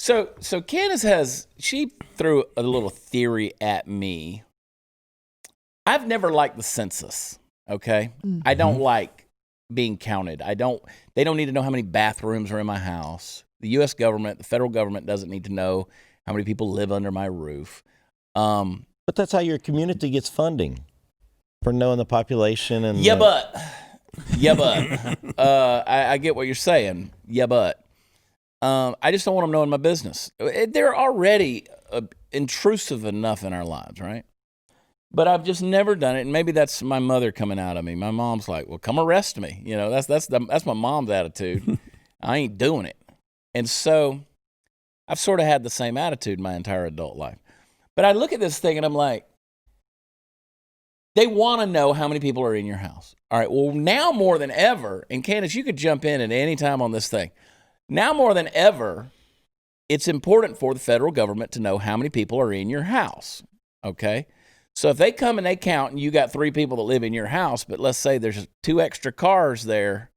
So Candace she threw a little theory at me. I've never liked the census, okay? Mm-hmm. I don't like being counted. They don't need to know how many bathrooms are in my house. The U.S. government, the federal government doesn't need to know how many people live under my roof. But that's how your community gets funding, for knowing the population. And but I get what you're saying. But I just don't want them knowing my business. They're already intrusive enough in our lives, right? But I've just never done it, and maybe that's my mother coming out of me. My mom's like, "Well, come arrest me." You know, that's my mom's attitude. I ain't doing it, and so I've sort of had the same attitude my entire adult life. But I look at this thing and I'm like, they want to know how many people are in your house. All right, well, now more than ever, and Candace, you could jump in at any time on this thing. Now more than ever, it's important for the federal government to know how many people are in your house, okay? So if they come and they count and you got 3 people that live in your house, but let's say there's 2 extra cars there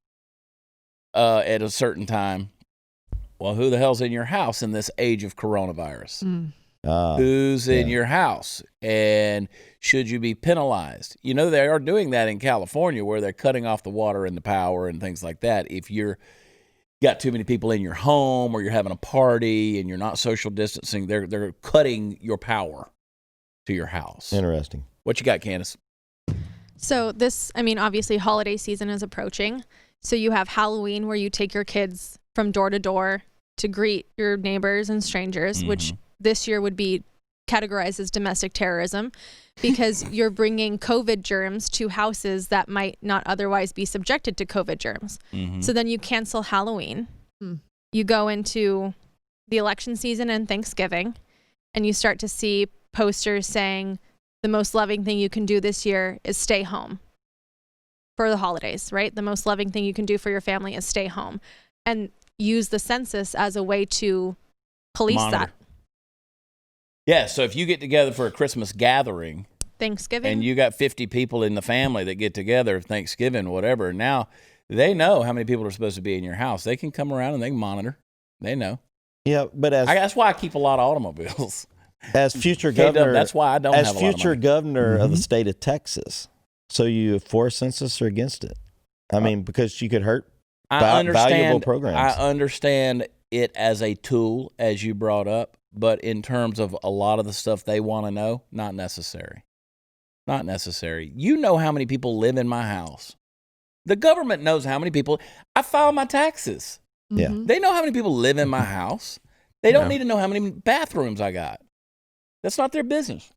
at a certain time, well, who the hell's in your house in this age of coronavirus? Who's in your house? And should you be penalized? You know, they are doing that in California where they're cutting off the water and the power and things like that. If you're got too many people in your home or you're having a party and you're not social distancing, they're cutting your power to your house. Interesting. What you got, Candace? So obviously holiday season is approaching. So you have Halloween where you take your kids from door to door to greet your neighbors and strangers, which this year would be categorized as domestic terrorism because you're bringing COVID germs to houses that might not otherwise be subjected to COVID germs. So then you cancel Halloween. You go into the election season and Thanksgiving, and you start to see posters saying the most loving thing you can do this year is stay home for the holidays, right? The most loving thing you can do for your family is stay home, and use the census as a way to police that. Yeah, so if you get together for a Christmas gathering, Thanksgiving, and you got 50 people in the family that get together, Thanksgiving, whatever, now they know how many people are supposed to be in your house. They can come around and they can monitor. They know. Yeah, but that's why I keep a lot of automobiles. As future governor, that's why I don't have a lot of money. As future governor of the state of Texas, so you for census or against it? I mean, because you could hurt valuable programs. I understand it as a tool, as you brought up. But in terms of a lot of the stuff they want to know, not necessary. Not necessary. You know how many people live in my house. The government knows how many people. I file my taxes. Yeah. They know how many people live in my house. They don't need to know how many bathrooms I got. That's not their business.